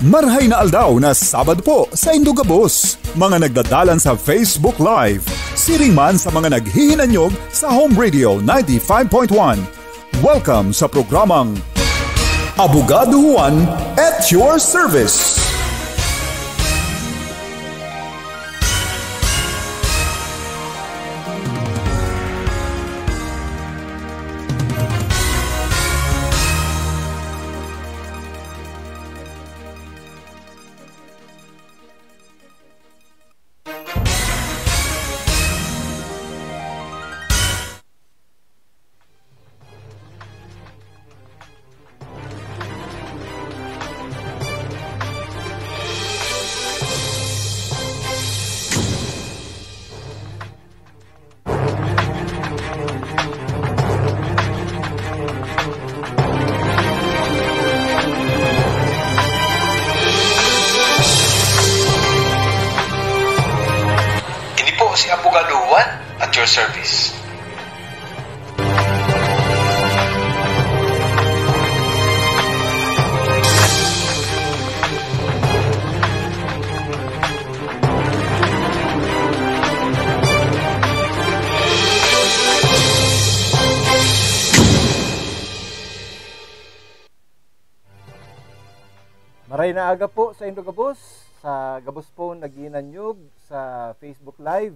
Marhay na aldaw na Sabado po sa Indugabos. Mga nagdadalan sa Facebook Live. Siring man sa mga naghihinanyog sa Home Radio 95.1. Welcome sa programang Abogado Juan at your service. Service. Maray na aga po sa Indugabos, sa Gabos po naginanyog sa Facebook Live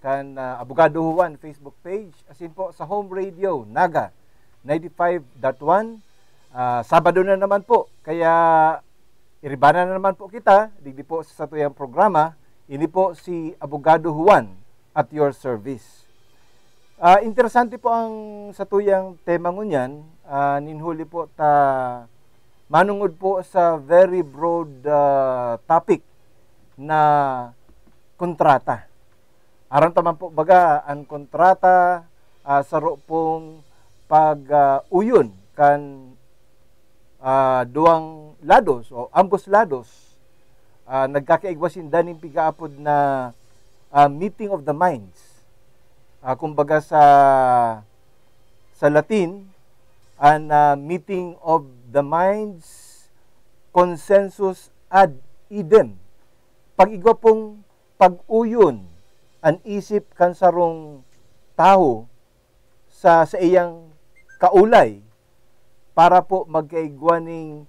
kan Abogado Juan Facebook page, asin po sa Home Radio Naga 95.1. Sabado na naman po, kaya iribana na naman po kita, digdi po sa satuyang programa. Ini po si Abogado Juan at your service. Interesante po ang satuyang tema ngunyan. Ninhuli po ta manungod po sa very broad topic na kontrata. Aron taman po baga ang kontrata saro pong pag-uyon kan duang lados o ambos lados nagkakaigwasin daning pigaapod na meeting of the minds. Kumbaga sa Latin an meeting of the minds, consensus ad idem. Pag-igwa pong pag-uyon ang isip kan sarong tao sa iyang kaulay para po magkaigwaning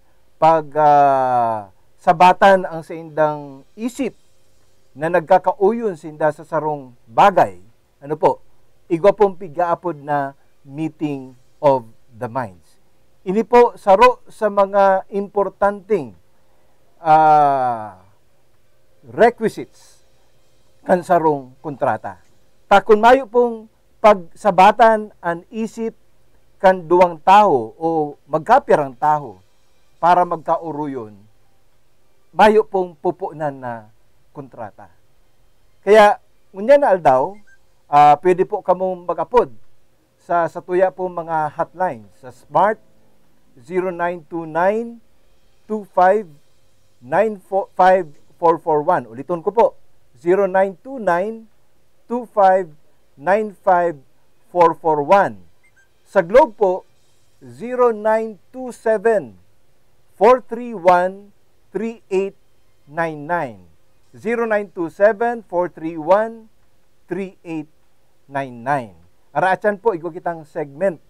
sabatan ang sa indang isip na nagkakauyon sinda sa sarong bagay. Ano po? Igwa pong pigaapod na meeting of the minds. Ini po saro sa mga importanteng requisites kan sarong kontrata. Takon mayo pong pagsabatan ang isip kan duwang tao o magkapirang tao para magkauruyon, mayo pong pupunan na kontrata. Kaya, ngunya na aldaw, pwede po kamong mag-apod sa tuya po mga hotline sa Smart 0929-25-95441. Ulitin ko po, 0929-25-95441. Sa Globe po, 0927-431-3899. 0927-431-3899. Araachan po, igwa kitang segment.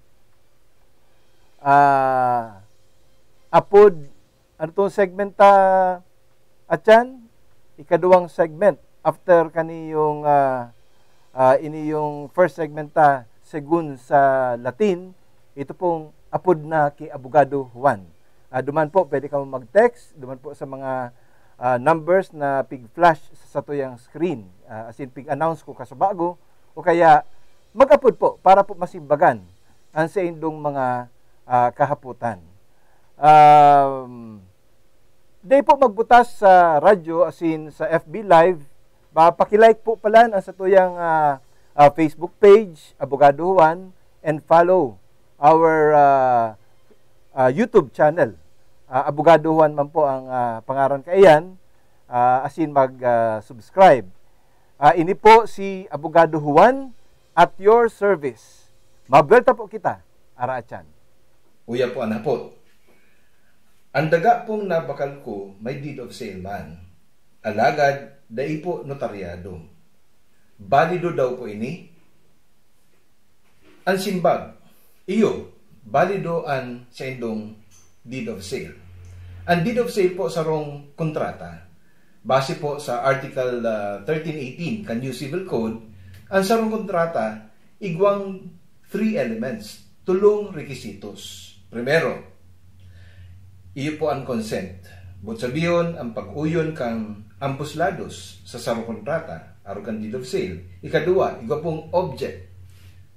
Apod, ano itong segment achan? Ikaduwang segment. After kaniyong iniyong first segment segun sa Latin, ito pong apod na kay Abogado Juan. Duman po, pwede ka mag-text. Duman po sa mga numbers na pig-flash sa tuyang screen. As in, pig-announce ko kasabago. O kaya, mag-apod po para po masimbagan ang sa indong mga kahaputan. Day po magbutas sa radyo, as in sa FB Live. Pakilike po pala ang sa tuyang Facebook page, Abogado Juan, and follow our YouTube channel. Abogado Juan man po ang pangaran kaiyan, as in mag-subscribe. Ini po si Abogado Juan at your service. Mabelta po kita, araachan. Uya po, anak po. Ang daga pong nabakal ko may deed of sale man. Alagad, dai po notaryado. Balido daw po ini. Ang simbag, iyo, balido an sa indong deed of sale. Ang deed of sale po sa rong kontrata. Base po sa Article 1318 kan New Civil Code, ang sarong kontrata, igwang 3 elements, tulong requisitos. Primero, iyo po ang consent. But sabiyon, ang pag-uyon kang ampuslados sa sarong kontrata, arugan deed of sale. Ikadua, igwa pong object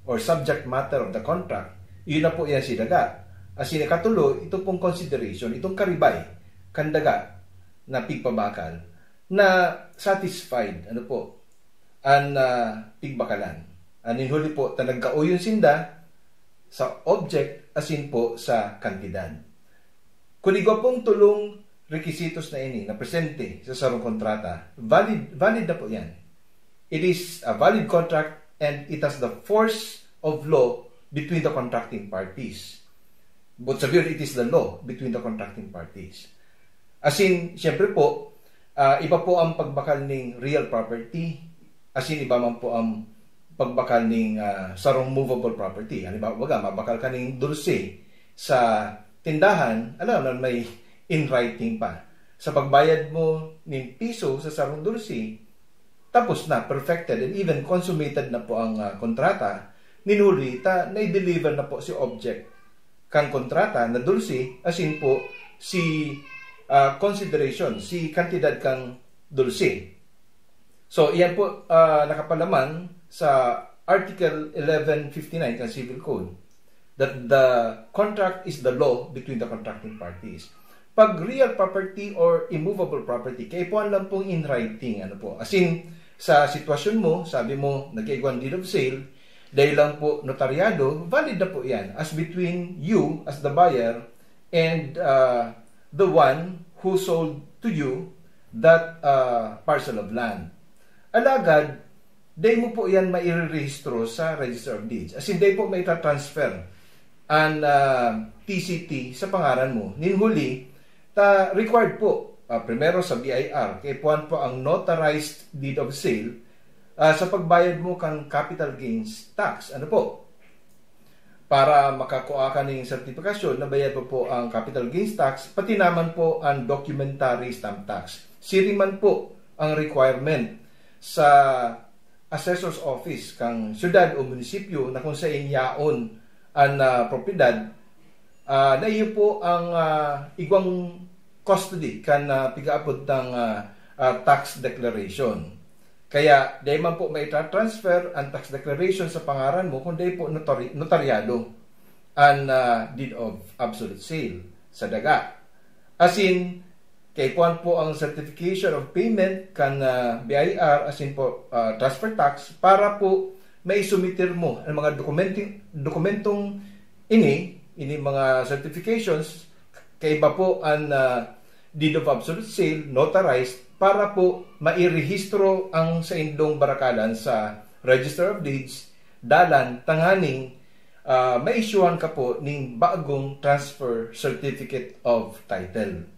or subject matter of the contract. Iyon na po yan si daga. As in, ikatulo, ito pong consideration, itong karibay, kandaga na pigpabakal, na satisfied, ano po, ang pigbakalan. Anin huli po, tanagkauyon sinda sa object, asin po sa kantidad. Kung igwa pong tulong requisitos na ini na presente sa sarong kontrata, valid na po yan. It is a valid contract and it has the force of law between the contracting parties. But sabihin, it is the law between the contracting parties. As in, syempre po, iba po ang pagbakal ng real property, as in, iba man po ang pagbakal ng sarong movable property. Ano ba, mabakal ka ng dulce sa tindahan, alam na may in writing pa. Sa pagbayad mo ng piso sa sarong dulce, tapos na, perfected, and even consummated na po ang kontrata, ninuli, na-deliver na po si object kang kontrata na dulce, asin po si consideration, si kantidad kang dulce. So, iyan po nakapalaman sa Article 1159 ng Civil Code, that the contract is the law between the contracting parties. Pag real property or immovable property, kaipuan lang pong in writing, ano po. As in, sa sitwasyon mo, sabi mo, nag-igwan deed of sale, dahil lang po notaryado, valid na po yan as between you as the buyer and the one who sold to you that parcel of land. Alagad, day mo po yan mairerehistro sa Register of Deeds. As in, day po may transfer ang TCT sa pangalan mo. Ninhuli, required po, primero sa BIR, kay puan po ang notarized deed of sale sa pagbayad mo kang capital gains tax. Ano po? Para makakuha ka ng sertifikasyon na bayad po ang capital gains tax, pati naman po ang documentary stamp tax. Siriman po ang requirement sa assessor's office kang syudad o munisipyo na kung sa inyaon ang propiedad, na iyo po ang igwang custody kan pigaapod ng tax declaration. Kaya dahil man po may transfer ang tax declaration sa pangaran mo, kundi po notaryado ang deed of absolute sale sa daga. As in, kay puan po ang certification of payment kan BIR, as in po transfer tax, para po may sumitir mo ang mga dokumentong ini mga certifications, kay iba po ang deed of absolute sale, notarized, para po mairehistro ang sa indong barakalan sa Register of Deeds, dalan tanganing ma-issuean ka po ng bagong transfer certificate of title.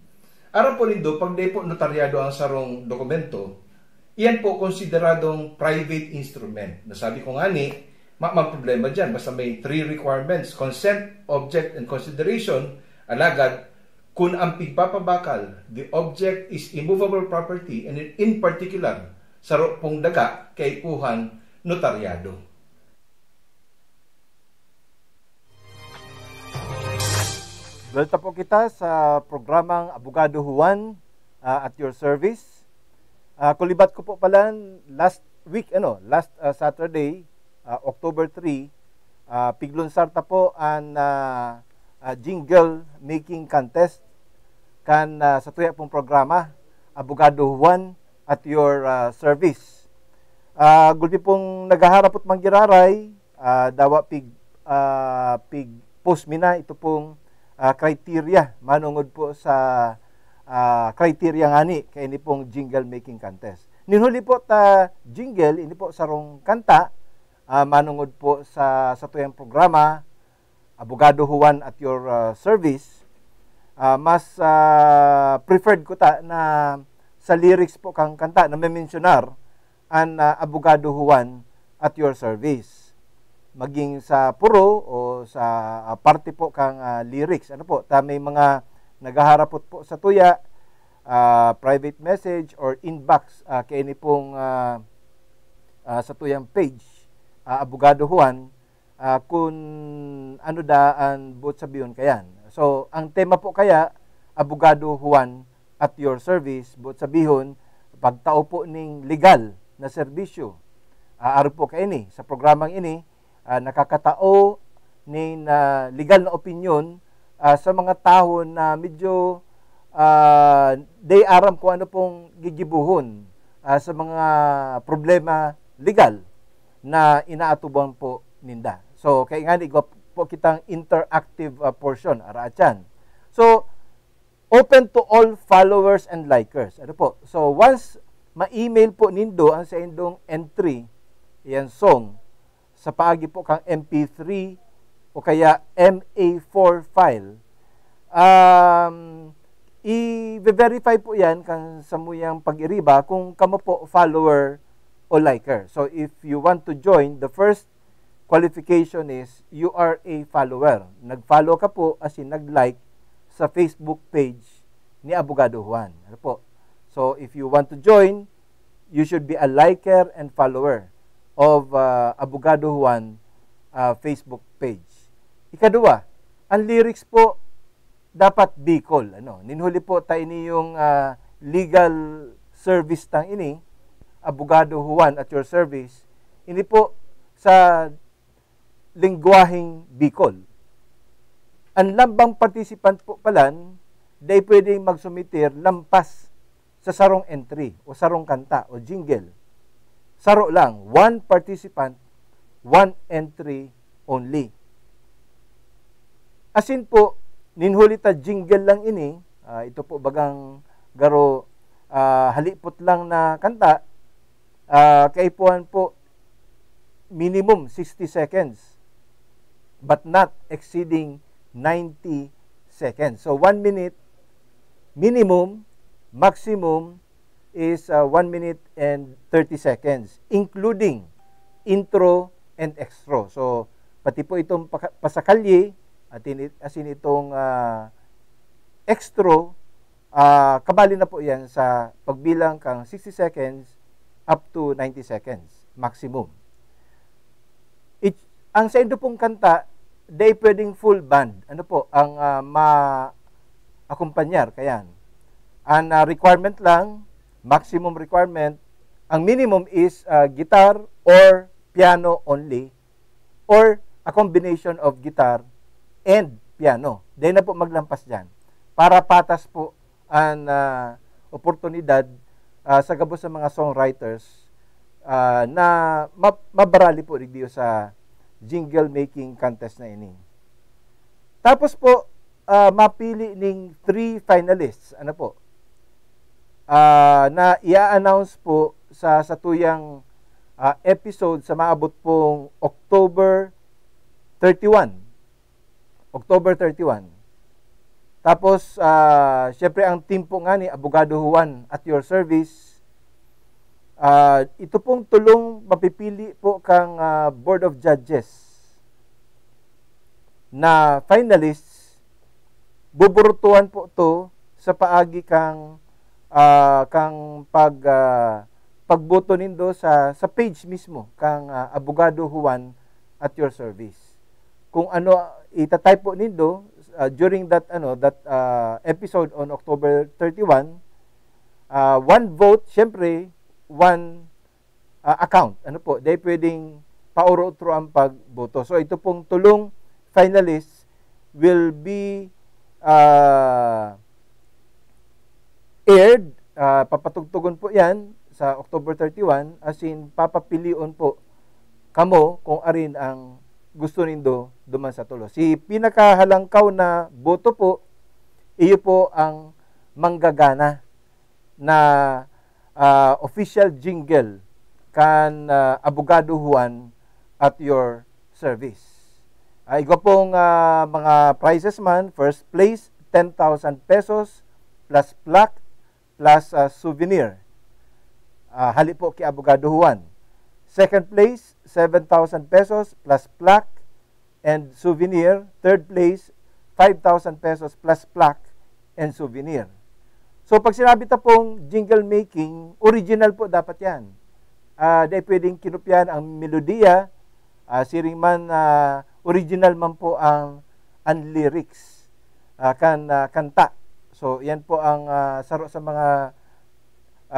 Aram po nindo, pag di po notaryado ang sarong dokumento, iyan po konsideradong private instrument. Nasabi ko nga ni, problema dyan. Basta may 3 requirements: consent, object, and consideration. Alagad, kung ang pigpapabakal, the object is immovable property, and in particular, sa pong daga, kay puhan notaryado. Welta po kita sa programang Abogado Juan at your service. Kulibat ko po pala last Saturday, October 3, piglunsar ta po ang jingle making contest kan sa tuya pong programa Abogado Juan at your service. Gulpi pong nagaharapot manggiraray, dawa pig post mina ito pong criteria manungod po sa criteria ngani kay ini pong jingle making contest. Ninhuli po ta jingle ini po sarong kanta manungod po sa tuyang programa Abogado Juan at your service. mas preferred ko ta na sa lyrics po kang kanta na may mentionar an Abogado Juan at your service. Maging sa puro o sa parte po kang lyrics. Ano po, may mga nagaharapot po sa tuya, private message or inbox kay ni pong sa tuyang page, Abogado Juan, kung ano daan buot sabiyon kayan. So, ang tema po kaya, Abogado Juan at your service, buot sabihon, pagtao po ning legal na serbisyo. Aro po kayo ni, sa programang ini, nakakatao ning legal na opinion sa mga tao na medyo day aram kung ano pong gigibuhon sa mga problema legal na inaatuban po ninda. So, kaya nga po kitang interactive portion, araachan. So, open to all followers and likers. Ano po? So, once ma-email po nindo ang sa indong entry, yan song, sa paagi po kang MP3 o kaya MA4 file, i-verify po yan kang samuyang pag-iriba kung kamo po follower o liker. So, if you want to join, the first qualification is you are a follower. Nag-follow ka po as in nag-like sa Facebook page ni Abogado Juan. Ano po? So, if you want to join, you should be a liker and follower of Abogado Juan Facebook page. Ikadua, ang lyrics po dapat Bicol. Ano? Ninhuli po tayo niyong legal service tang ini, Abogado Juan at your service. Ini po sa lingwaheng Bicol. Ang lambang participant po palan, day pwedeng magsumitir lampas sa sarong entry o sarong kanta o jingle. Saro lang, one participant, one entry only. Asin po, ninhuli ta jingle lang ini, ito po bagang garo halipot lang na kanta, kaipuan po minimum 60 seconds but not exceeding 90 seconds. So 1 minute minimum, maximum is 1 minute and 30 seconds including intro and extra. So pati po itong pasakalye at asin itong extra, kabali na po yan sa pagbilang kang 60 seconds up to 90 seconds maximum. Ang sa indo pong kanta, day pwedeng full band. Ano po, ang ma-akumpanyar, kayan. Ang requirement lang, maximum requirement, ang minimum is guitar or piano only, or a combination of guitar and piano. Day na po maglampas dyan. Para patas po ang oportunidad sa gabos sa mga songwriters na mabarali po rin sa jingle making contest na ini. Tapos po, mapili ning 3 finalists, ano po, na i-announce po sa tuyang episode sa maabot pong October 31. October 31. Tapos, syempre ang team po nga ni Abogado Juan at your service, ito pong tulong mapipili po kang Board of Judges na finalists, buburutuan po to sa paagi kang pagboto nindo sa page mismo kang Abogado Juan at your service. Kung ano itatype po nindo during that episode on October 31, one vote, syempre one account. Ano po, they pwedeng pauro-utro ang pagboto. So ito pong tulong finalists will be aired, papatugtugon po yan sa October 31, as in papapilion po kamo kung arin ang gusto nindo duman sa tulo. Si pinakahalangkaw na boto po, iyo po ang manggagana na official jingle kan Abogado Juan at your service. Igo pong mga prizes man, first place 10,000 pesos plus plaque plus souvenir. Hali po kay Abogado Juan. Second place, 7,000 pesos plus plaque and souvenir. Third place, 5,000 pesos plus plaque and souvenir. So pag sinabi ta pong jingle making, original po dapat yan. Dahil pwedeng kinupyan ang melodiya, siring man original man po ang lyrics, kanta. So yan po ang saro sa mga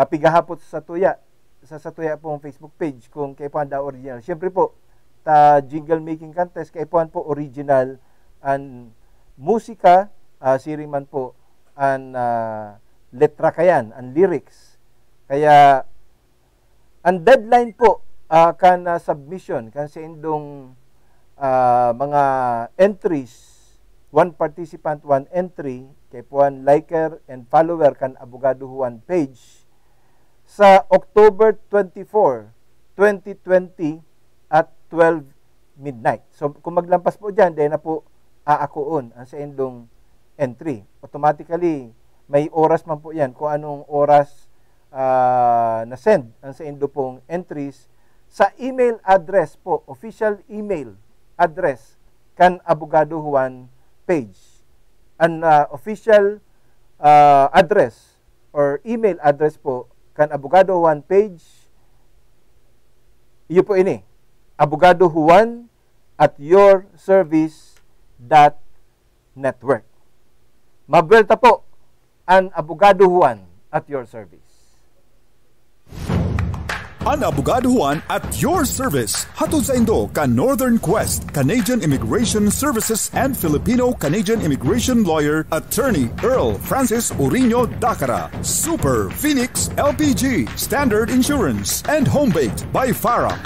pigahapot sa tuya, sa tuya pong Facebook page kung kaipuan da original. Siyempre po, jingle making contest, kaipuan po original ang musika, siring man po ang letra kayan, ang lyrics. Kaya ang deadline po kan submission kan sa indong mga entries, one participant, one entry, kay puan liker and follower kan Abogado Juan page sa October 24, 2020 at 12 midnight. So kung maglampas po dyan, dahil na po aakuon ang sa indong entry. Automatically, may oras man po yan kung anong oras na-send ang sa indo pong entries sa email address po, official email address kan Abogado Juan page. An official address or email address po kan Abogado Juan page, iyo po ini, Abogado Juan at yourservice.network. Mabelta po ang Abogado Juan at your service. Ang Abogado Juan at your service. Hatod sa indo ka Northern Quest, Canadian Immigration Services and Filipino-Canadian Immigration Lawyer, Attorney Earl Francis Urino Dacara, Super Phoenix LPG, Standard Insurance, and Home-Baked by Farah.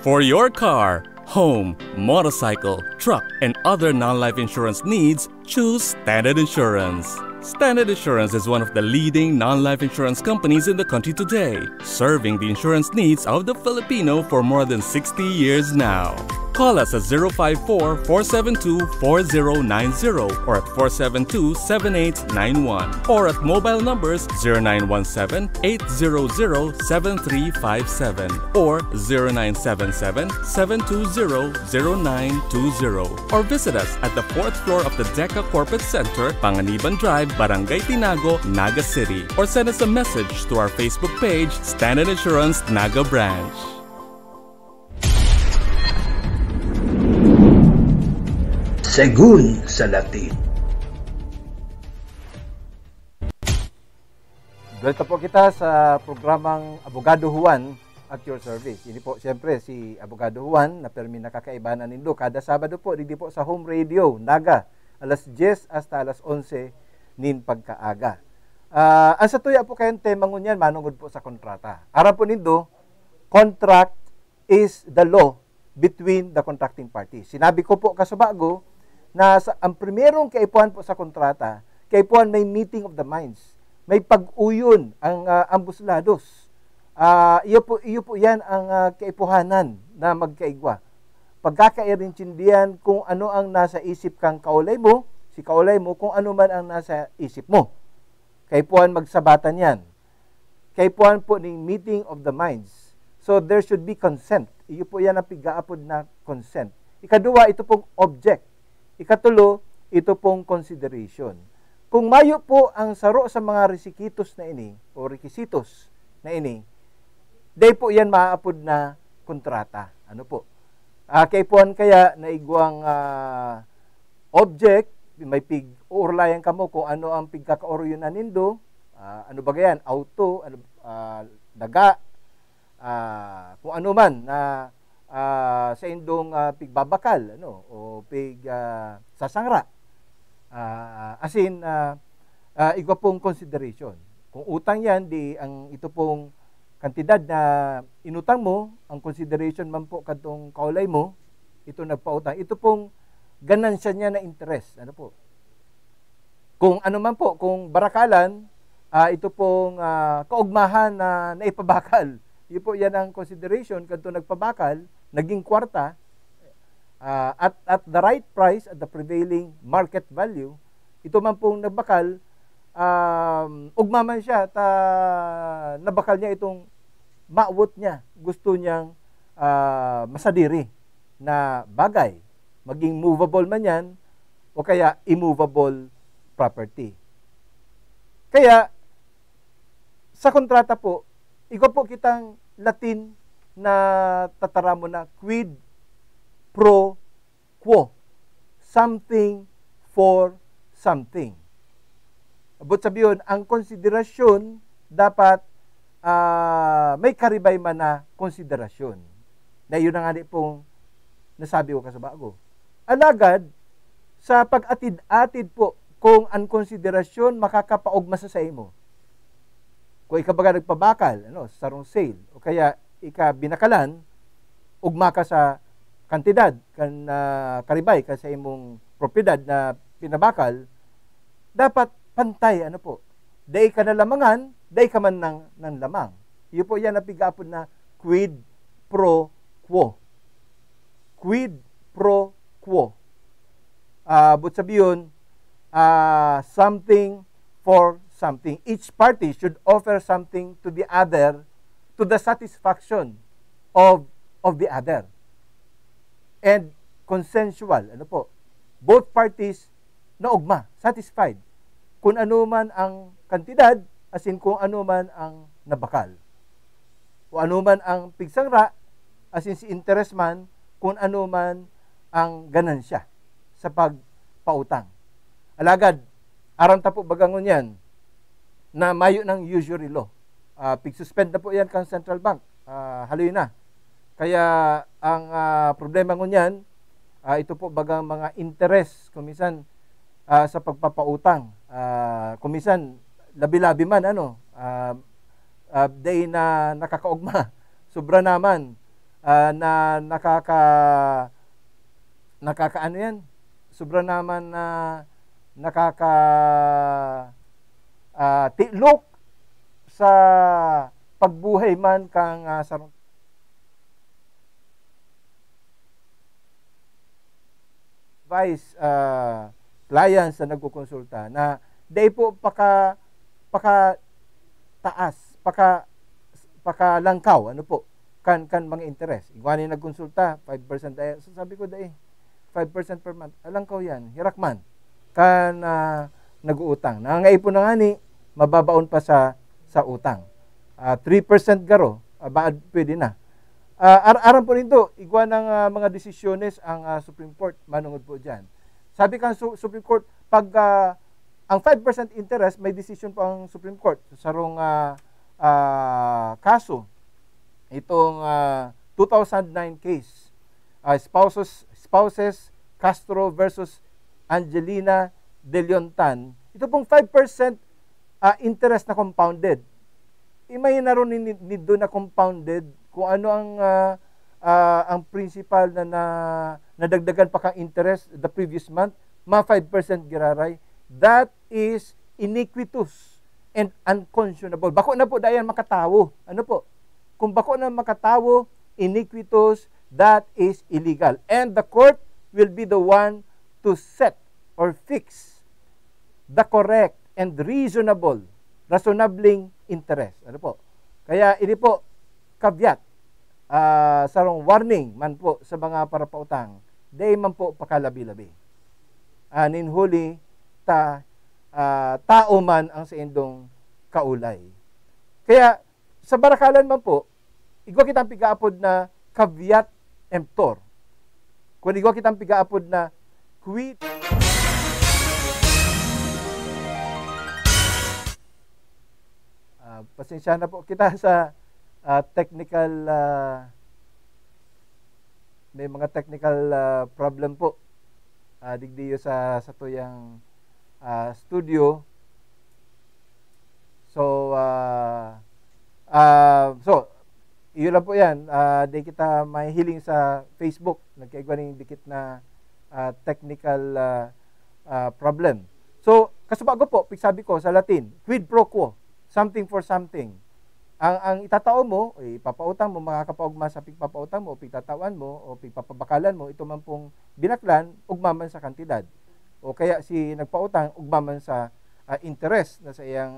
For your car, home, motorcycle, truck, and other non-life insurance needs, choose Standard Insurance. Standard Insurance is one of the leading non-life insurance companies in the country today, serving the insurance needs of the Filipino for more than 60 years now. Call us at 054-472-4090 or at 472-7891 or at mobile numbers 0917-800-7357 or 0977-720-0920 or visit us at the 4th floor of the DECA Corporate Center, Panganiban Drive, Barangay Tinago, Naga City, or send us a message to our Facebook page, Standard Insurance Naga Branch. Segun sa Latin. Welcome po kita sa programang Abogado Juan at your service. Ini po siyempre si Abogado Juan na permi nakakaibanan nindo kada Sabado po dito po sa Home Radio Naga alas 10 hasta alas 11 nin pagkaaga. Ang sa tuya po kayong tema ngunyan manungod po sa kontrata. Ara po nindo, contract is the law between the contracting parties. Sinabi ko po kasubago na ang primerong kaipuan po sa kontrata, kaipuan may meeting of the minds. May pag-uyon ang buslados. Iyo po yan ang kaipuhanan na magkaigwa. Pagkakairintindihan kung ano ang nasa isip kang kaulay mo, si kaulay mo, kung ano man ang nasa isip mo. Kaipuan magsabatan yan. Kaipuan po ng meeting of the minds. So there should be consent. Iyo po yan ang pigaapod na consent. Ikaduwa, ito pong object. Ikatulo, ito pong consideration. Kung mayo po ang saro sa mga requisitos na ini, o requisitos na ini, day po yan maaapod na kontrata. Ano po? Kaipuan kaya na igwang object, may pig-uurlayan ka mo kung ano ang pigkakaoryonan nindo, ano ba gayan, auto, daga, kung ano man na sa indong pigbabakal o sasangra, igwa pong consideration. Kung utang yan, di ang ito pong kantidad na inutang mo, ang consideration man po katong kaulay mo, ito nagpautang, ito pong ganansya niya na interest. Ano po? Kung ano man po, kung barakalan, ito pong kaugmahan na naipabakal. Yun po yan ang consideration kanto nagpabakal, naging kwarta, at the right price, at the prevailing market value, ito man pong nagbakal, ugma man siya, nabakal niya itong maawot niya, gusto niyang masadiri na bagay, maging movable man yan, o kaya immovable property. Kaya, sa kontrata po, ikaw po kitang Latin na tataramo na quid pro quo. Something for something. Abot sabihin, ang konsiderasyon dapat may karibay man na konsiderasyon. Na yun ang pong nasabi ko kasabago. Alagad, sa pag-atid-atid po, kung ang konsiderasyon makakapaugma sa imo. Kung ikaw baga nagpabakal, sarong sale, o kaya ika binakalan, ugma ka sa kantidad, karibay ka sa imong propiedad na pinabakal, dapat pantay, day ka na lamangan, day ka man ng lamang. Iyo po yan napigapon na quid pro quo. Quid pro quo. But sabiyon, something for something. Each party should offer something to the other to the satisfaction of the other. And consensual, both parties na ugma, satisfied. Kung ano man ang kantidad, as in kung ano man ang nabakal. Kung ano man ang pigsangra, as in si interest man, kung ano man ang ganansya sa pagpautang. Alagad, aram ta po bagangon yan, na mayo ng usury law. Pig-suspend na po yan kang central bank. Haloy na. Kaya ang problema ngunyan, ito po bagang mga interest, kumisan sa pagpapautang. Kumisan, labi-labi man, day na nakakaugma. Sobra naman, na nakakaano yan? Sobra naman na tiklok sa pagbuhay man kang sarong vice clients na nagkukonsulta na day po paka taas, paka langkaw, kan mga interest. Igwani nagkonsulta 5% ay so sabi ko dai 5% per month. Langkaw yan, hirakman kan nag-uutang. Nangaipon na nga ni mababaon pa sa utang. 3% garo, pwede na. Aram po nito, igwa ng mga desisyones ang Supreme Court manungod po dyan. Sabi kang Supreme Court, pag ang 5% interest, may decision po ang Supreme Court. Sarong kaso, itong 2009 case, spouses Castro versus Angelina De Leontan. Ito pong 5% interest na compounded. Imay na ron ni do na compounded kung ano ang principal na nadagdagan pa kang interest the previous month, 5% giraray. That is iniquitous and unconscionable. Bako na po dayan makatawo. Kung bako na makatawo, iniquitous, that is illegal. And the court will be the one to set or fix the correct and reasonabling interest. Kaya ini po caveat, sarong warning man po sa mga parapautang, day man po pakalabi-labi. Ninhuli tao man ang sa indong kaulay. Kaya sa barakalan man po, igwa kitang pigaapod na caveat emptor. Kung igwa kitang pigaapod na quid pasensya na po kita sa technical may mga technical problem po digdiyo sa tuyang studio. So iyo lang po yan. Di kita may hiling sa Facebook. Nagkaigwa ng dikit na technical problem. So, kasubago po, sabi ko sa Latin, quid pro quo, something for something. ang itatao mo, ipapautang mo, makakapaugma sa pigpapautang mo, o pigtatawan mo, o pigpapabakalan mo, ito man pong binaklan, ugma man sa kantidad. O kaya si nagpautang, ugma man sa interest na sa iyang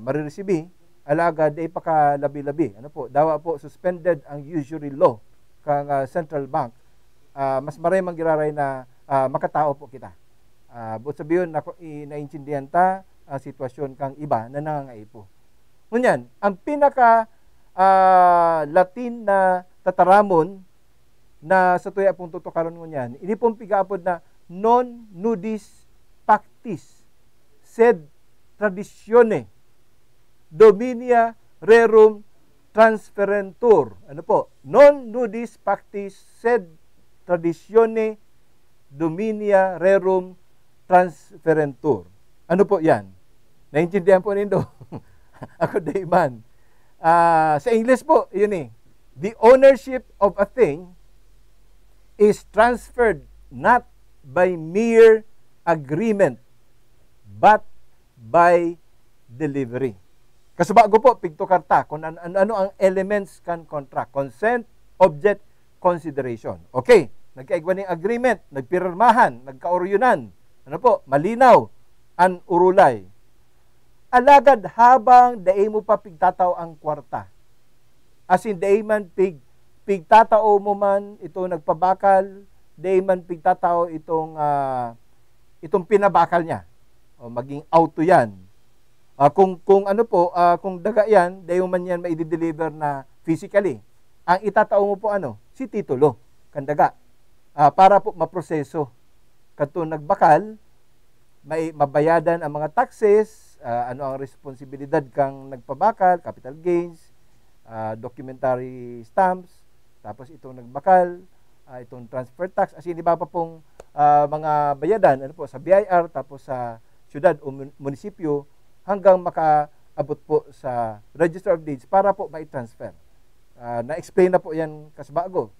mariresibi, alagad ay pakalabi-labi. Ano po? Dawa po, suspended ang usury law kang central bank. Mas maray manggiraray na makatao po kita. But sabiyon, naintindihan ta ang sitwasyon kang iba na nangangaipo. Ngunyan, ang pinaka Latin na tataramon na sa tuya pong tutukaron ngunyan, ini pong pigaapod na non nudis pactis sed traditione dominia rerum transferentur. Ano po? Non nudis pactis sed traditione dominia rerum transferentur. Ano po yan? Naintindihan po nindo? Ako dayman. Sa English po, yun eh. The ownership of a thing is transferred not by mere agreement, but by delivery. Kasubago po, pigtukarta, kung ano ang elements kan contract. Consent, object, consideration. Okay, nagkaigwa ng agreement, nagpirmahan, nagkauryunan. Ano po? Malinaw, an urulay. Alagad habang daay mo pa pigtataw ang kwarta. As in, daay man pigtatao mo man ito nagpabakal, daay man pigtatao itong pinabakal niya. O maging auto yan. Kung ano po, kung daga yan, daay man yan maidi-deliver na physically. Ang itatao mo po ano? Si titulo, kandaga. Para po maproseso. Kato nagbakal, may mabayadan ang mga taxes, ano ang responsibilidad kang nagpabakal, capital gains, documentary stamps, tapos itong nagbakal, itong transfer tax, as in iba pa pong mga bayadan ano po, sa BIR, tapos sa syudad o munisipyo, hanggang makaabot po sa Register of Deeds para po mai-transfer. Na-explain na po yan kasbago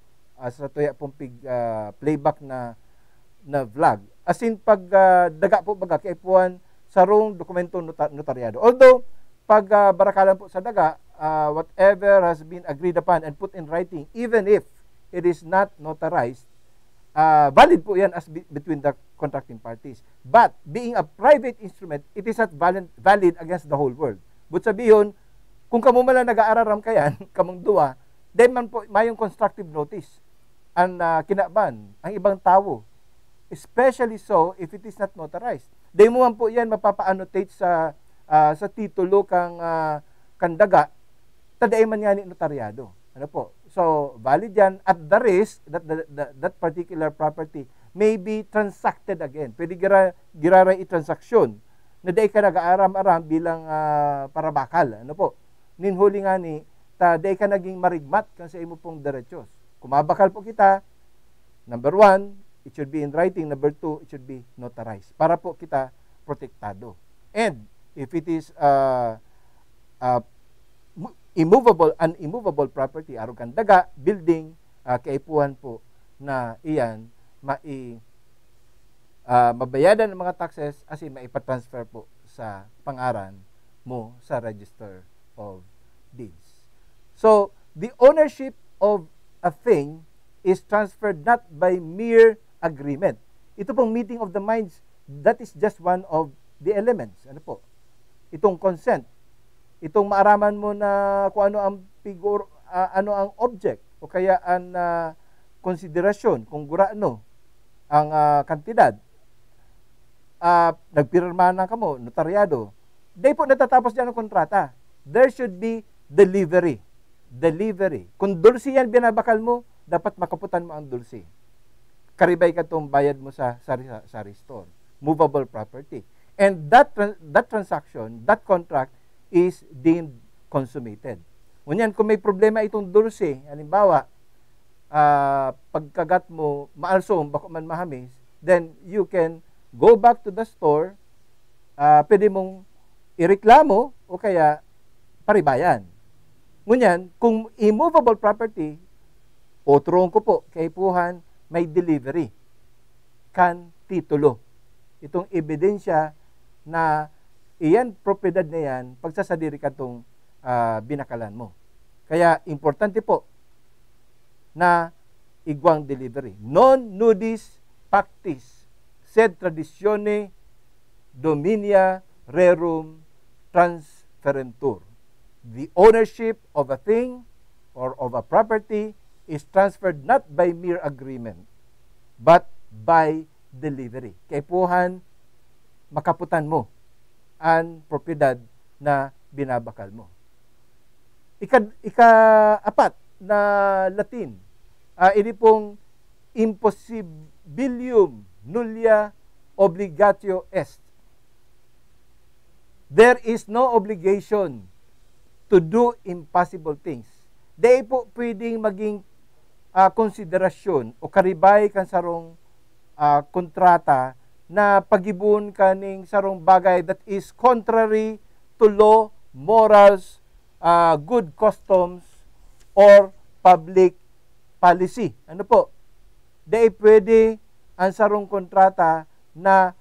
sa tuya pong playback na vlog. As in, pag daga po baga, kaipuan sa rong dokumento notaryado. Although, pag barakalan po sa daga, whatever has been agreed upon and put in writing, even if it is not notarized, valid po yan as between the contracting parties. But, being a private instrument, it is not valid against the whole world. But sabihin, kung kamo man lang nag-aararam kayan, kamong duwa, then man po, mayong constructive notice ang kinaban, ang ibang tao. Especially so if it is not notarized. Dahil mo man po yan mapapa-annotate sa titulo kang kandaga, tadaay man yan ni notaryado. Ano po? So, valid yan at the risk that that particular property may be transacted again. Pwede giraray i-transaksyon na dahi ka nag-aaram-aram bilang parabakal. Ano po? Ninhuli nga ni, dahi ka naging marigmat kan sa imo pong derechos. Kumabakal po kita, number 1, it should be in writing. Number 2, it should be notarized. Para po kita protektado. And if it is unimmovable property, arugan daga, building, kaipuhan po na iyan mabayadan ng mga taxes as in maipatransfer po sa pangaran mo sa Register of Deeds. So, the ownership of a thing is transferred not by mere agreement. Ito pong meeting of the minds, that is just one of the elements. Ano po? Itong consent. Itong maaraman mo na kung ano ang figure, ano ang object o kaya ang konsiderasyon, kung gurano ang kantidad. Nagpirma na kamo, notaryado. Di po natatapos diyan ang kontrata. There should be delivery. Delivery. Kung dulce yan binabakal mo, dapat makaputan mo ang dulce. Karibay ka itong bayad mo sa restore. Movable property. And that transaction, that contract is deemed consummated. Ngunyan, kung may problema itong dulce, halimbawa, pagkagat mo, maalsom, bako man mahamis, then you can go back to the store, pwede mong ireklamo o kaya paribayan. Ngunyan, kung immovable property, o turong ko po, kaipuhan, may delivery kan titulo. Itong ebidensya na iyan, propiedad na yan, pagsasadiri ka itong binakalan mo. Kaya importante po na igwang delivery. Non nudis pactis, sed traditione dominia rerum transferentur. The ownership of a thing or of a property is transferred not by mere agreement, but by delivery. Kaipuhan, makaputan mo ang propiedad na binabakal mo. Ika-apat na Latin, ini pong impossibilium nullia obligatio est. There is no obligation to do impossible things. Di po pwedeng maging konsiderasyon o karibay kan sarong kontrata na pagibun kaning sarong bagay that is contrary to law, morals, good customs, or public policy. Ano po? Di pwede ang sarong kontrata na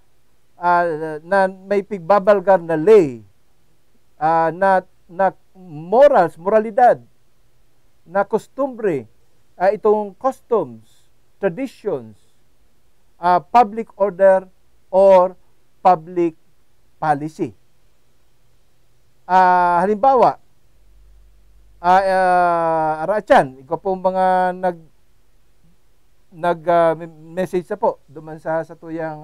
may pigbabalgar na lay, na moralidad, na kostumbre, itong customs, traditions, public order, or public policy. Halimbawa, Arachan, ikaw po mga nag-message na po duman sa tuyang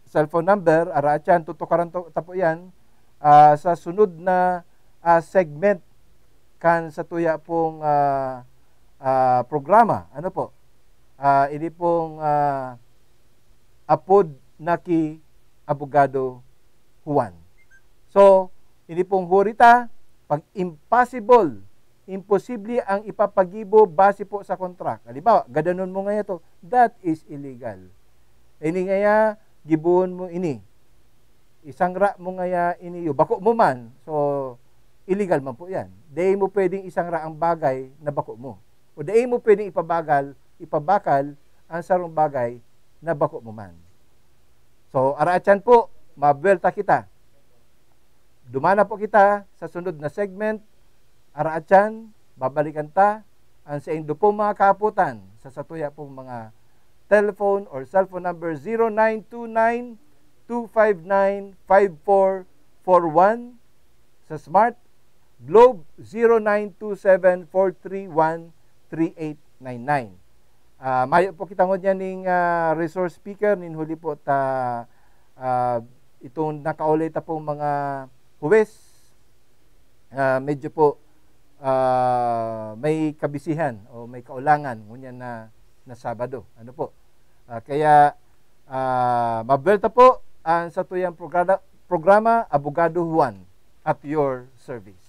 cellphone number, Arachan, tutukaran tapo yan sa sunod na segment kan sa tuya pong programa. Ano po? Ini pong apod naki Abogado Juan. So, ini pong hurita, pag imposible ang ipapagibo base po sa kontrak. Halimbawa, gadanon mo nga ito, that is illegal. Ini nga gibuon mo ini. Isangra mo nga ini, bako mo man. So, illegal man po yan. Di mo pwedeng isangra ang bagay na bako mo. O di mo pwedeng ipabakal ang sarong bagay na bako mo man. So, Arachan po, mabelta kita. Dumana po kita sa sunod na segment. Arachan, babalikan ta ang sa indo po mga kaaputan sa satuya pong mga telephone or cellphone number 0929-259-5441 sa Smart, Globe 0927-431-3899. Mayo po kita ngon yan ng resource speaker, ninhuli po ta itong nakaulit po mga huwes, medyo po may kabisihan o may kaulangan ngunyan na Sabado. Ano po? Kaya mabelta po ang sa tuyang programa Abogado Juan at your service.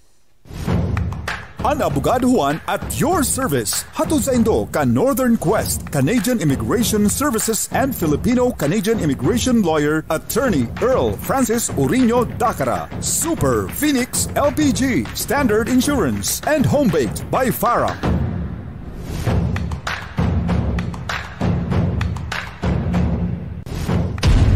Ang Abogado Juan at your service. Hatod sa Indo ka Northern Quest, Canadian Immigration Services and Filipino-Canadian Immigration Lawyer, Attorney Earl Francis Urino Dacara. Super Phoenix LPG, Standard Insurance, and Home-Baked by Farah.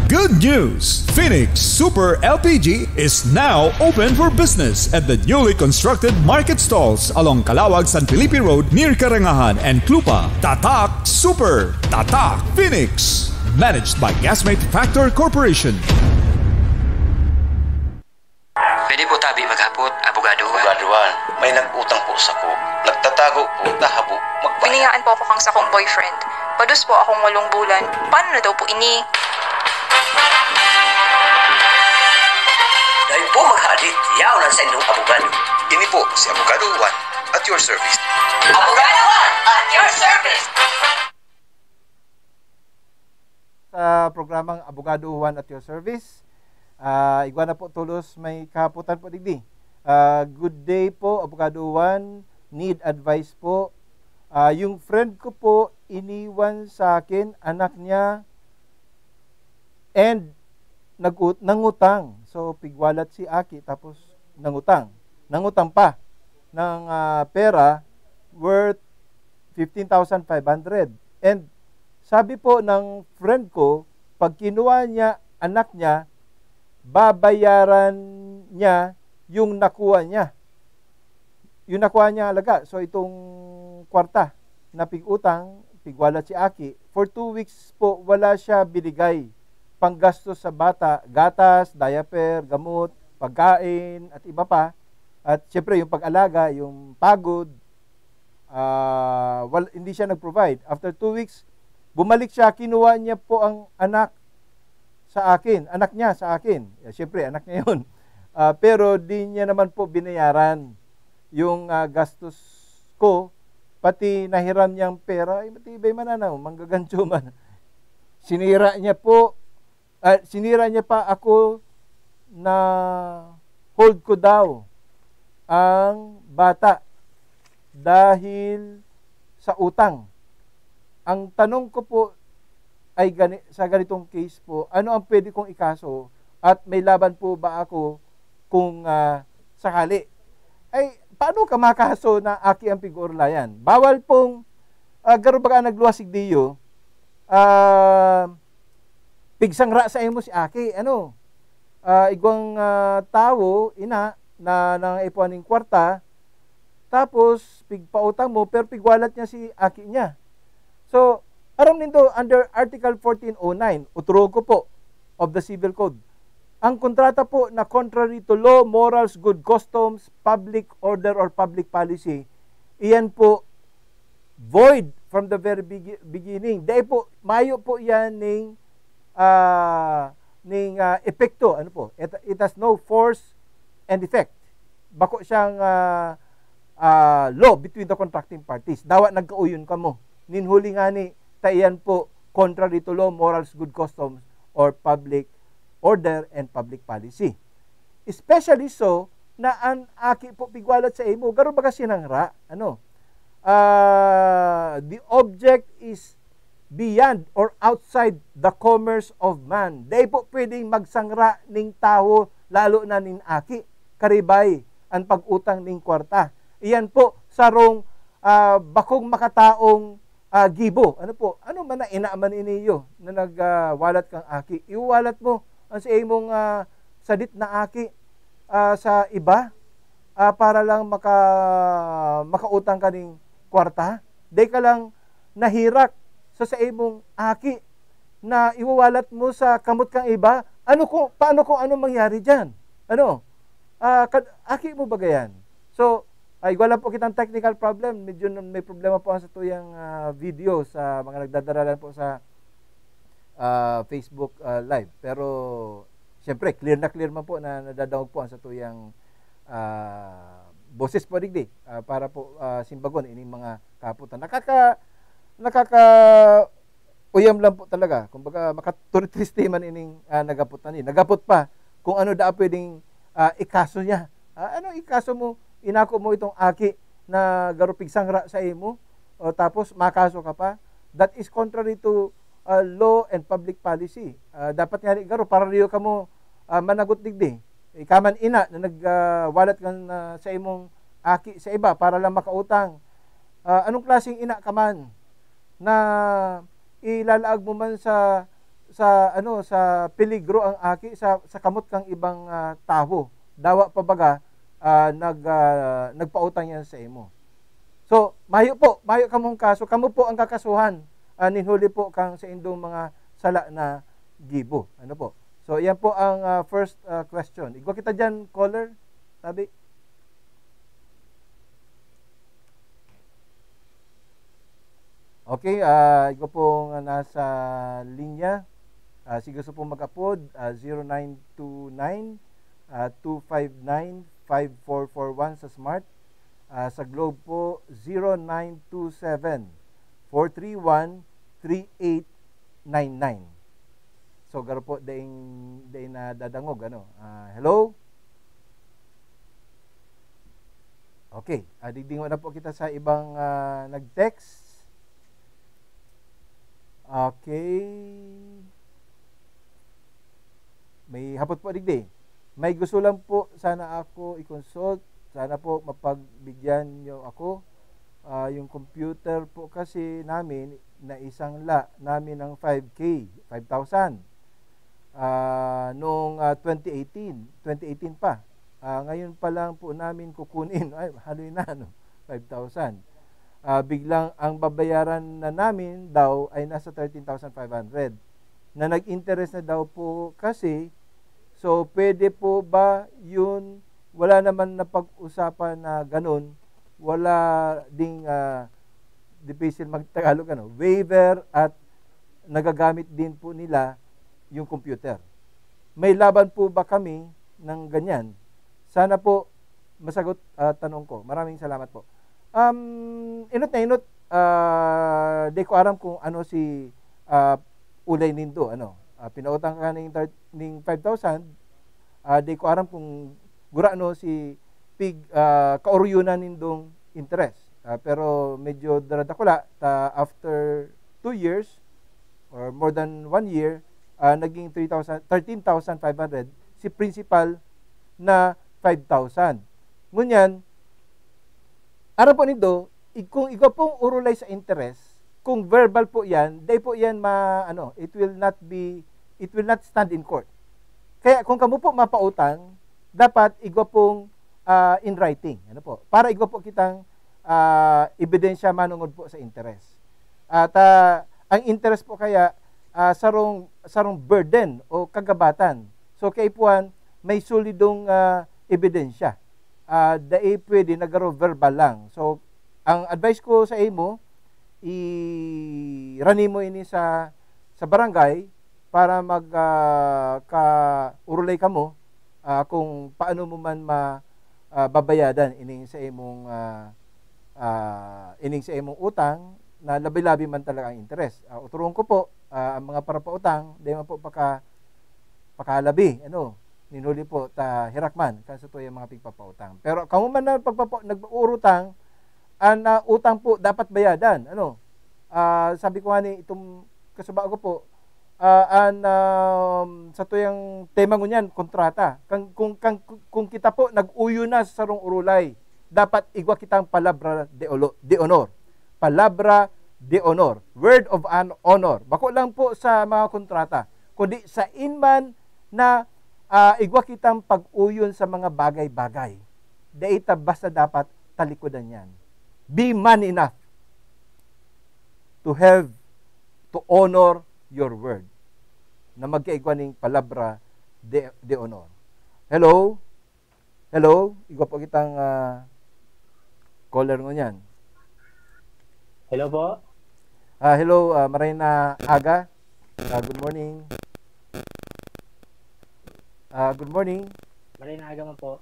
Good news! Phoenix Super LPG is now open for business at the newly constructed market stalls along Calawag San Felipe Road near Karangahan and Clupa. Tatak Super! Tatak Phoenix! Managed by Gasmate Factor Corporation. Pwede po tabi maghapot, Abogado. Abogadoan, may nag-utang po sa ko. Nagtatago po, tahabo, magbayad. Biniyaan po ako kang sakong boyfriend. Padus po akong 8 bulan. Paano na daw po ini? Dahil po maghadit, yaw sa inyong abogado. Ini po si Abogado Juan at your service. Abogado Juan at your service! Sa programang Abogado Juan at your service, igwa na po tulos may kahaputan po digdi. Good day po, Abogado Juan. Need advice po. Yung friend ko po, iniwan sa akin, anak niya, and nangutang. So, pigwalat si Aki, tapos nangutang. Nangutang pa ng pera worth 15,500. And sabi po ng friend ko, pag kinuha niya, anak niya, babayaran niya yung nakuha niya. Yung nakuha niya alaga. So itong kwarta na pig-utang, pigwalat si Aki, for 2 weeks po wala siya binigay panggastos sa bata, gatas, diaper, gamot, pagkain, at iba pa. At siyempre yung pag-alaga, yung pagod, hindi siya nag-provide. After 2 weeks, bumalik siya, kinuha niya po ang anak niya sa akin. Siyempre, anak niya yun. Pero di niya naman po binayaran yung gastos ko, pati nahiram niyang pera, ay matibay mananaw, manggagantyo man. Sinira niya pa ako na hold ko daw ang bata dahil sa utang. Ang tanong ko po ay sa ganitong case po, ano ang pwede kong ikaso at may laban po ba ako kung sakali? Ay, paano ka makaso na Aki ang pig-urlayan? Bawal pong, garo baga nagluwasig diyo, pigsangra sa imo si Aki, igwang tao, ina, na nang ning kwarta, tapos pigpautang mo, pero pigwalat niya si Aki niya. So, aram nindo, under Article 1409, uturo ko po, of the Civil Code, ang kontrata po na contrary to law, morals, good customs, public order, or public policy, iyan po void from the very beginning. Dahil po, mayo po yan ning epekto. Ano po? It has no force and effect. Bako siyang law between the contracting parties. Dawa nagkauyon ka mo. Ninhuli nga ni, iyan po contrary to law, morals, good customs, or public order and public policy. Especially so, na ang Aki po pigwalat sa imo, garo baga sinangra, the object is beyond or outside the commerce of man. Dahil po pwedeng magsangra ning tao, lalo na ning Aki, karibay ang pag-utang ning kwarta. Iyan po, sarong bakong makataong gibo. Ano man na inaaman iniyo na nagwalat kang Aki? Iwalat mo ang sa imong sadit na Aki sa iba para lang makautang ka ning kwarta. Day ka lang nahirak sa imong Aki na iwawalat mo sa kamot kang iba. Paano kung ano mangyari diyan? Aki mo bagayan? So, wala po kitang technical problem. Medyo may problema po sa tuyang video sa mga nagdadaralan po sa Facebook Live. Pero, siyempre, clear man po na nadadawag po sa tuyang boses po digdi para po simbagon ining mga kaputan. Uyam lang po talaga. Kumbaga, makaturitriste man ining nagaputan ni. Nagapot pa kung ano da pwedeng ikaso niya. Ikaso mo? Inako mo itong Aki na garupig sangra sa imo, tapos makaso ka pa. That is contrary to law and public policy. Dapat nga garo para riyo ka mo managot digdi. Ikaman ina na nagwalat kan sa imong Aki sa iba para lang makautang. Anong klaseng ina ka man na ilalaag mo man sa peligro ang Aki sa kamot kang ibang tao. Dawa pa baga nagpautang yan sa imo. So, mayo ka mong kaso, kamo po ang kakasuhan. Ninhuli po kang sa indong mga sala na gibo. Po? So, yan po ang first question. Igwa kita dyan, caller, sabi. Okay, igwa pong nasa linya. Sige gusto pong mag-upload, 0929-259-5441 sa Smart. Sa Globe po, 0927-431-3899. So, garo po, daing na dadangog. Hello? Okay, digdingo na po kita sa ibang nag-text. Okay. May hapot po digdi. May gusto lang po sana ako i-consult. Sana po mapagbigyan nyo ako. Yung computer po kasi namin na isang namin ng 5,000 noong 2018 pa. Ngayon pa lang po namin kukunin, ay, haloy na, 5,000. Biglang ang babayaran na namin daw ay nasa 13,500 na nag-interest na daw po kasi. So, pwede po ba yun? Wala naman na pag-usapan na ganun. Wala ding difficile mag-Tagalog, waiver, at nagagamit din po nila yung computer. May laban po ba kami ng ganyan? Sana po masagot tanong ko. Maraming salamat po. Inot na inot, di ko alam kung ano si Ulay Nindo, pinautang ka ng 5,000, di ko alam kung gurano si Pig kauryunan nindong interest. Pero medyo daradakula, after 2 years or more than 1 year, naging 13,500 si principal na 5,000. Ngunyan, ano po nito, kung ikaw pong urulay sa interest, kung verbal po yan, day po yan it will not stand in court. Kaya kung kamo po mapautang, dapat igwa pong in writing. Para igwa po kitang ebidensya manungod po sa interest. At ang interest po kaya sarong burden o kagabatan. So kay puan may solidong ebidensya. Dai pwede nagaro verbal lang. So ang advice ko sa imo, i-rani mo ini sa barangay para urulay ka mo kung paano mo man babayadan ining sa imong utang na labi-labi man talaga ang interest. Uturon ko po ang mga parapautang, di man po pakalabi, ninuli po ta hirakman kan sa tuya mga pigpapautang. Pero kamo man na nag-uurutang, ang utang po dapat bayadan. Sabi ko ni itong kasaba ko po, sa tuyang tema ngunyan, kontrata. Kung kita po nag-uyo na sa sarong urulay, dapat igwa kitang palabra de honor. Palabra de honor. Word of honor. Bako lang po sa mga kontrata. Kundi sa inman na igwa kitang pag-uyon sa mga bagay-bagay. Daita basta dapat talikodan yan. Be man enough to honor your word. Na magkaigwa ning palabra de honor. Hello? Hello? Igwa po kitang caller mo yan. Hello po? Hello, Marina Aga. Good morning. Good morning. Marina Aga man po.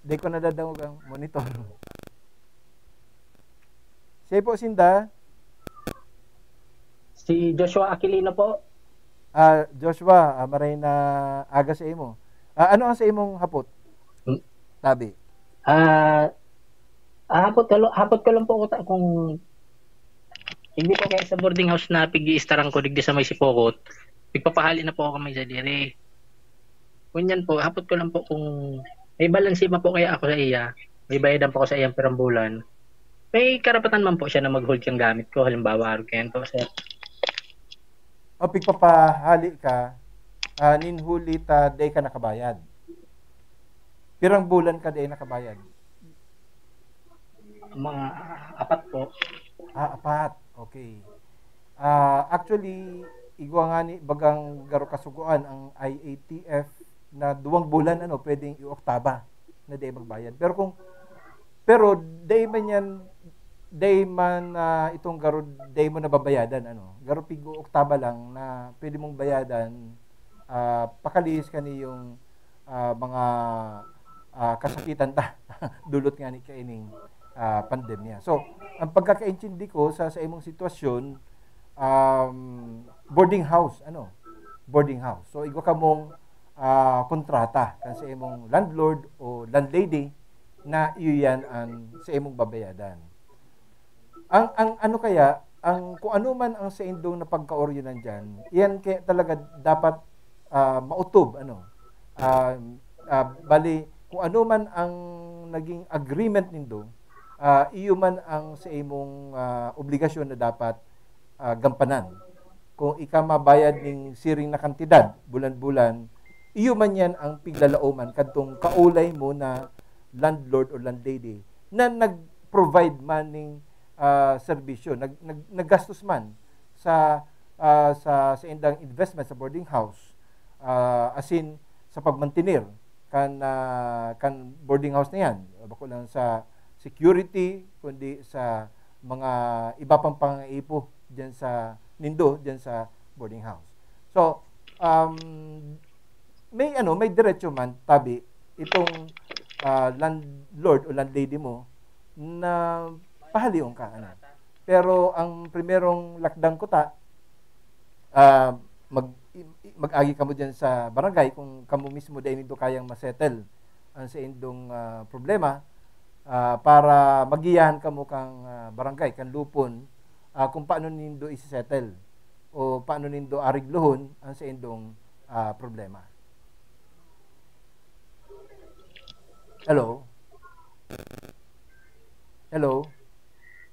Di ko nadadangog ang monitor. Siya po, Sinda? Si Joshua Aquilino po. Joshua, Marina Aga sa imo. Ano ang sa imong hapot? Tabi. Hapot ko lang po kung hindi po kaya sa boarding house na pigi-istaran ko digdi sa may Sipokot. Pigpapahali na po ako kami sa dire. Kunyan po, hapot ko lang po kung may balansima po kaya ako sa iya. May bayadan po ako sa iyang perambulan. May karapatan man po siya na mag-hold yung gamit ko. Halimbawa, kaya po, sir. O pigpapahali ka, ninhuli ta day ka nakabayad. Pirang bulan ka day nakabayad? Mga 4 po. 4. Okay. Actually, igwa nga ni bagang garo kasuguan ang IATF na 2 bulan pwedeng i-oktaba na day magbayad. Pero day man itong garo day mo nababayadan garo pigo oktaba lang na pwede mong bayadan, pakalis kani yung mga kasakitan dulot nga ni kaining pandemya. So, ang pagkakaintindi ko sa imong sitwasyon, boarding house, boarding house. So, igwa ka mong kontrata kan sa imong landlord o landlady na iyan ang sa imong babayadan. Ang kung ano man ang sa indong na pagkaoryonan diyan, iyan kaya talaga dapat mautob bali kung ano man ang naging agreement nindo, iyo man ang sa imong obligasyon na dapat gampanan. Kung ika mabayad ning siring na kantidad bulan-bulan, iyo man yan ang piglalauman kadtong kaulay mo na landlord or landlady na nag-provide maning serbisyo, naggastos man sa indang investment sa boarding house, as in sa pagmantinir kan boarding house na yan, bako lang sa security kundi sa mga iba pang pangaipo diyan sa diyan sa boarding house. So may diretso man tabi itong landlord o landlady mo na pahaliong ka Pero ang primerong lakdang ko mag-agi kamo diyan sa barangay kung kamo mismo dahil nindo kayang masettle ang sa indong problema, para magiyahan kamo kang barangay kan lupon kung paano nindo i-settle o paano nindo ariglohon ang sa indong problema. Hello? Hello?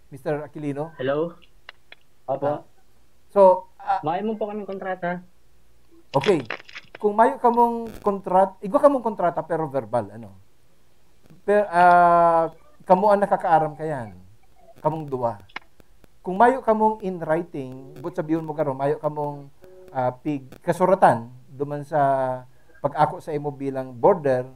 Mr. Aquilino? Hello? Opo. So, Mayo mo po kaming kontrata. okay. Kung mayo kamong kontrata, igwa kamong kontrata pero verbal, Pero, kamo ang nakakaaram kayan. Kamong duwa. Kung mayo kamong in writing, but sabihin mo karon mayo kamong kasuratan duman sa pag-ako sa imo bilang border,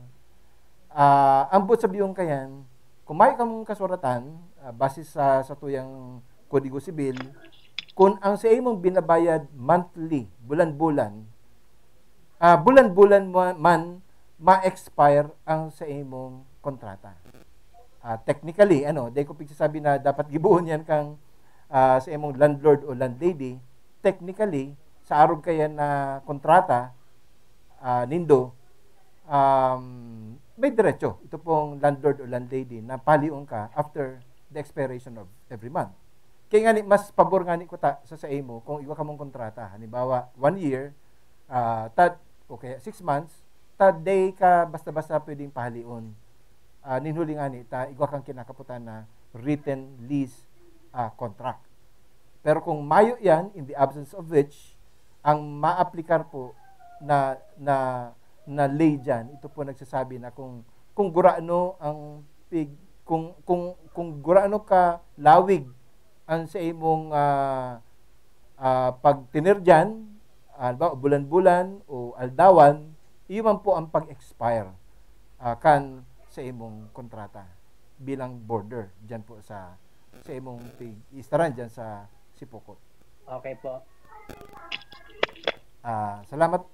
ang but sabihin kayan, kung mayo kamong kasuratan, base sa tuyang Kodigo Sibil, kung ang sa imong binabayad monthly, bulan-bulan, bulan-bulan man ma-expire ang sa imong kontrata. Technically, dahil ko pigsasabi na dapat gibuhon yan kang sa imong landlord o landlady, technically, sa arog kaya na kontrata, nindo, may diretso. Ito pong landlord o landlady na palion ka after the expiration of every month. Kaya nga mas pabor nga ni ko sa imo kung iwa ka mong kontrata. Halimbawa, 1 year, okay, 6 months, day ka basta-basta pwedeng pahalion. Ninhuli nga ni, igwa kang kinakaputan na written lease contract. Pero kung mayo yan, in the absence of which, ang maaplikar po na lay dyan, ito po nagsasabi na kung gurano ang kung gurano ka lawig ang sa imong pagtinir dyan, bulan-bulan o aldawan, iyo man po ang pag-expire kan sa imong kontrata bilang border dyan po sa imong istaran dyan sa Sipokot. Okay po. Salamat.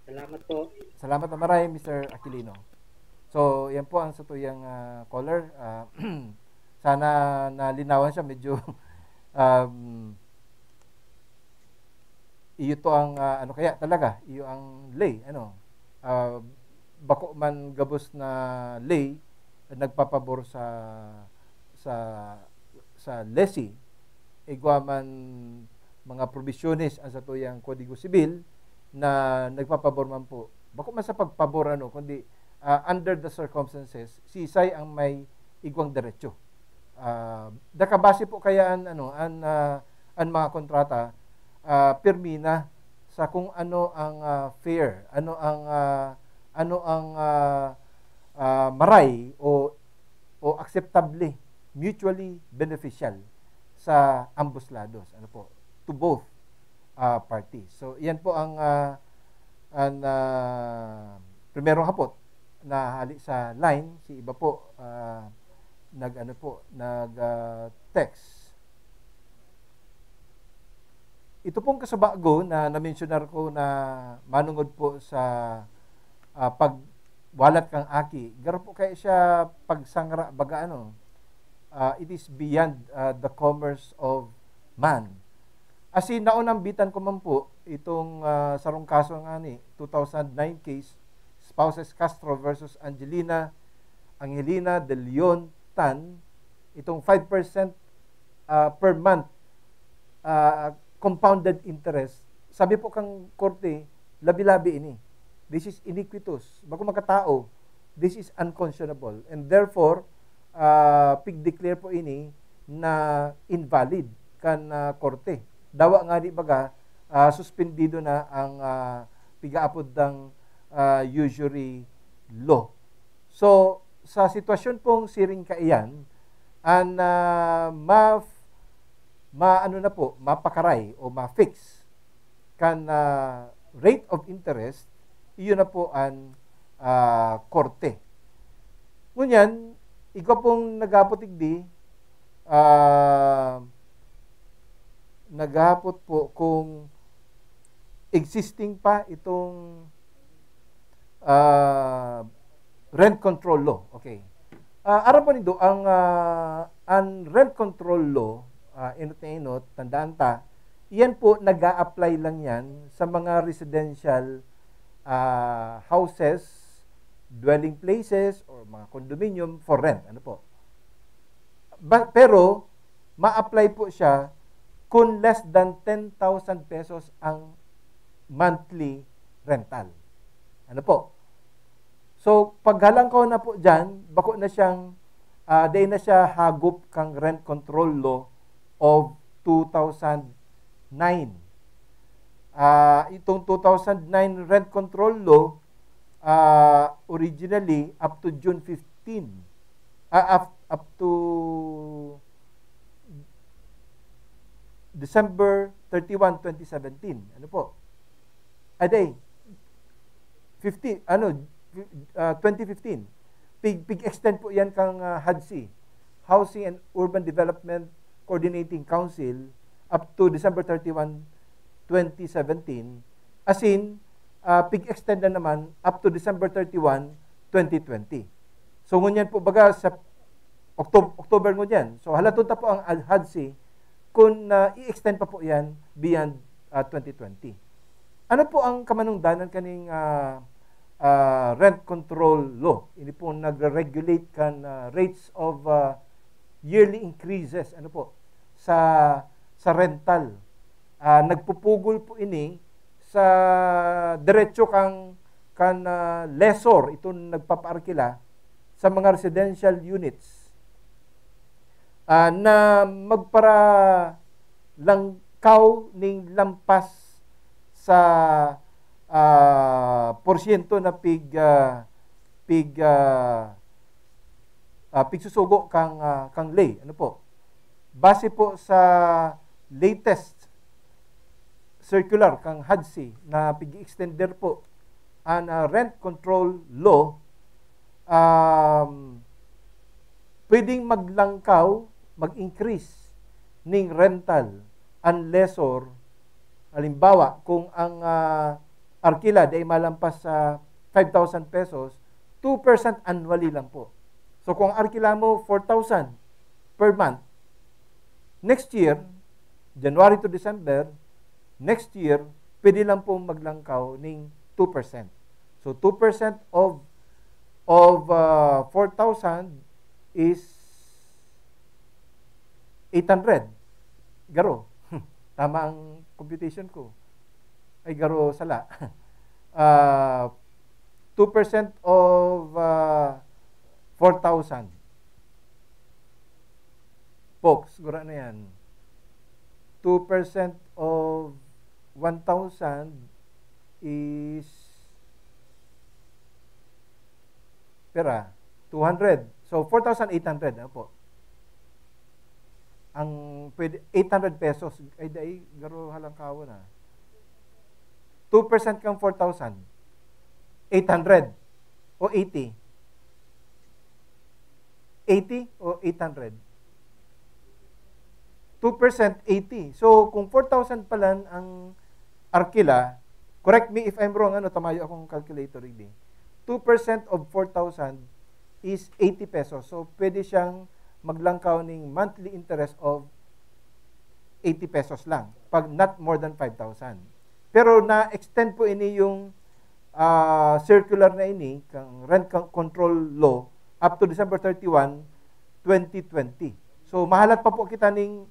Salamat po. Salamat na maray, Mr. Aquilino. So, yan po ang satuyang caller. Sana nalinawan siya medyo iyo to ang kaya talaga iyo ang lay bako man gabos na lay nagpapabor sa lessee, igwa man mga provisiones ang satuyang Kodigo Sibil na nagpapabor man po bako man sa pagpabor kundi under the circumstances sisay ang may igwang diretso. Dakabase po kaya ang mga kontrata permina sa kung ano ang fair, ano ang maray o acceptable, mutually beneficial sa ambos lados, to both parties. So yan po ang primerong hapot na hali sa line, si iba po text. Ito pong kasabago na na-mentionar ko na manungod po sa pagwalat kang aki. Garo po kaya siya pagsangra baga it is beyond the commerce of man. As in, naunang bitan ko man po itong sarong kaso nga ni 2009 case Spouses Castro versus Angelina de Leon Tan, itong 5% per month compounded interest. Sabi po kang korte, labi-labi ini. This is iniquitous. Bago makatao, this is unconscionable. And therefore, pig-declare po ini na invalid kan korte. Dawa nga di baga, suspendido na ang pigaapod ng usury law. So, sa sitwasyon pong siring kaiyan, an mapakaray o ma-fix kan rate of interest, iyon na po ang korte. Ngunyan, ikaw pong nagaputigdi, naghapot po kung existing pa itong rent control law. Okay. Aram po nito, ang rent control law, inot, tandaan ta, iyan po nag-a-apply lang yan sa mga residential houses, dwelling places, or mga condominium for rent. Ano po? Pero, ma-apply po siya kung less than 10,000 pesos ang monthly rental. Ano po? So, paghalang ko na po dyan, bako na siyang, day na siya hagop kang rent control law of 2009. Itong 2009 rent control law, originally, up to June 15, up to December 31, 2017. Ano po? Aday, 2015. Pig-extend po yan kang HUDC, Housing and Urban Development Coordinating Council, up to December 31, 2017. As in, pig-extend na naman up to December 31, 2020. So, ngunyan po baga sa October ngunyan. So, halatun ta po ang HUDC kung i-extend pa po yan beyond 2020. Ano po ang kamanungdanan kaning rent control law? Ini po nagre-regulate kan rates of yearly increases ano po sa rental. Nagpupugol po ini sa diretso kang lessor itong nagpapaarkila sa mga residential units na magpara langkaw ning lampas sa porsyento na pigsusugo kang lay. Ano po? Base po sa latest circular kang HUDC na pig-extender po ang rent control law, pwedeng maglangkaw, mag-increase ning rental ang lessor. Halimbawa, kung ang arkila ay malampas sa 5,000 pesos, 2% annually lang po. So kung arkila mo 4,000 per month, next year, January to December, next year, pwede lang po maglangkaw ng 2%. So 2% of 4,000 is 800. Garo. Tama ang computation ko. Ay, garo sala. 2% of 4,000. Folks, gura na yan. 2% of 1,000 is pera, 200. So, 4,800. Ano po? Ang pwede, 800 pesos. Ay, dahil, garo halangkawa na. 2% kang 4,000. 800 o 80. 80 o 800. 2% 80. So, kung 4,000 pala ang arkila, correct me if I'm wrong, tamayo akong calculator hindi. 2% of 4,000 is 80 pesos. So, pwede siyang maglangkaw ng monthly interest of 80 pesos lang, pag not more than 5,000. Pero na-extend po ini yung circular na ini, kang rent control law, up to December 31, 2020. So, mahalat pa po kita ng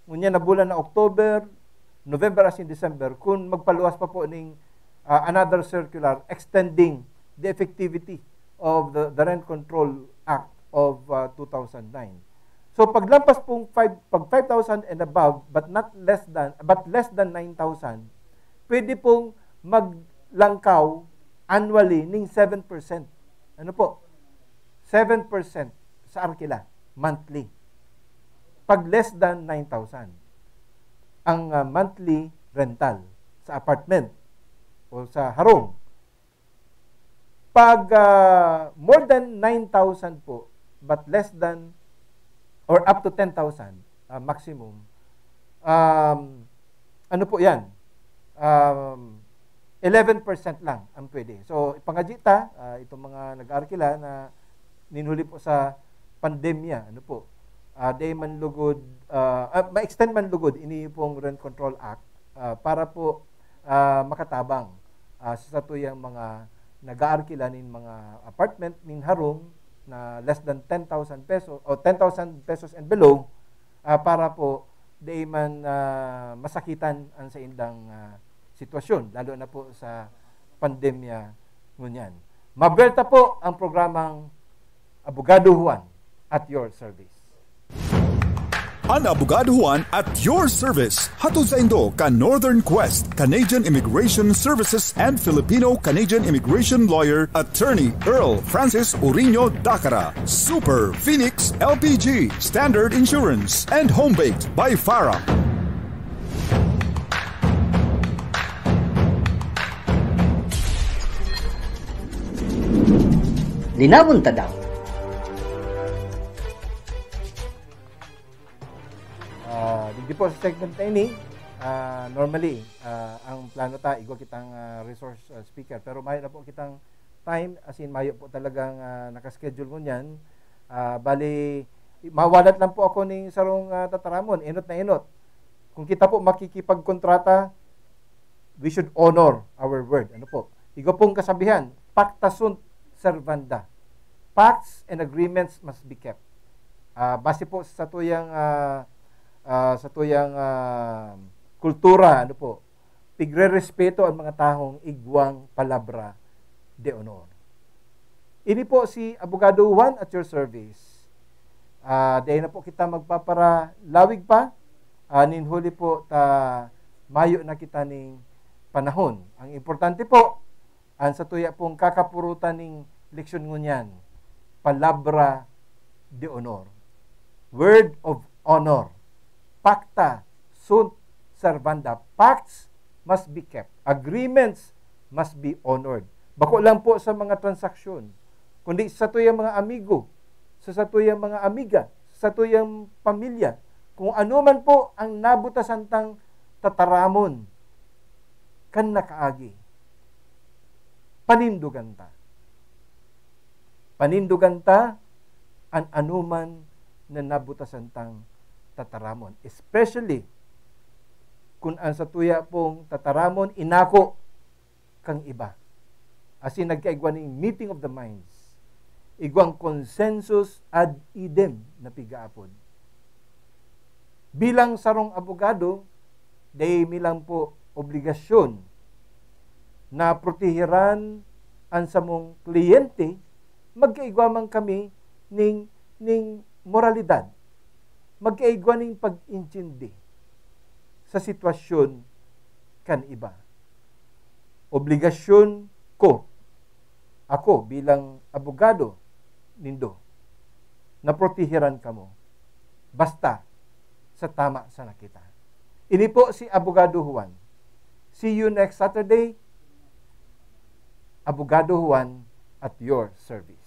ngunya na bulan na October, November as in December, kung magpaluwas pa po ng another circular extending the effectivity of the Rent Control Act of 2009. So paglampas pong pag 5,000 and above but less than 9,000, pwede pong maglangkaw annually ning 7%. Ano po? 7% sa arkila monthly. Pag less than 9,000 ang monthly rental sa apartment o sa harong. Pag more than 9,000 po, but less than or up to 10,000 maximum, ano po yan? 11% lang ang pwede. So, ipangajita, itong mga nag-arkila na ninhuli po sa pandemya, ano po, day man lugod, ma-extend man lugod, ini pong Rent Control Act para po makatabang sa tuyang mga nag-aarkila nin mga apartment nin harong na less than 10,000 pesos o 10,000 pesos and below para po day man masakitan ang sa indang sitwasyon, lalo na po sa pandemya ngunyan. Maberta po ang programang Abogado Juan at your service. Ang Abogado Juan at your service. Hatod sa Indo ka Northern Quest, Canadian Immigration Services and Filipino-Canadian Immigration Lawyer, Attorney Earl Francis Urino Dacara, Super Phoenix LPG, Standard Insurance, and Home Baked by Farah. Linawon ta daw. Di po sa segment na ini, normally, ang plano ta, igwa kitang resource speaker. Pero mayo na po kitang time, as in mayo po talagang nakaschedule mo niyan. Bali, mawalat lang po ako ng sarong tataramon, inot na inot. Kung kita po makikipagkontrata, we should honor our word. Ano po? Igwa pong kasabihan, pacta sunt servanda. Pacts and agreements must be kept. Base po sa tuyang kultura, ano po, pigre-respeto ang mga tahong igwang palabra de honor. Ini po si Abogado Juan at your service. Dahil na po kita magpapara lawig pa, ninhuli po mayo na kita ning panahon. Ang importante po, ang sa tuya pong kakapurutan ning leksyon ngunyan, palabra de honor. Word of honor. Pacta sunt servanda. Pacts must be kept. Agreements must be honored. Bako lang po sa mga transaksyon, kundi sa tuyang mga amigo, sa tuyang mga amiga, sa tuyang pamilya. Kung ano man po ang nabutasantang tataramon, kan nakaagi. Panindugan ta. Panindugan ta ang anuman na nabutasantang tataramon. Especially kung ang sa tuya pong tataramon inako kang iba. As in nagkaigwa ng meeting of the minds. Igwang consensus ad idem na pigaapod. Bilang sarong abogado, day milang po obligasyon na protehiran ang samong kliyente, magkaigwa man kami ning moralidad. Magkaigwa ning pag-intindi sa sitwasyon kan iba. Obligasyon ko, ako bilang abogado nindo, na protehiran kamo basta sa tama sa nakita. Ini po si Abogado Juan. See you next Saturday. Abogado Juan at your service.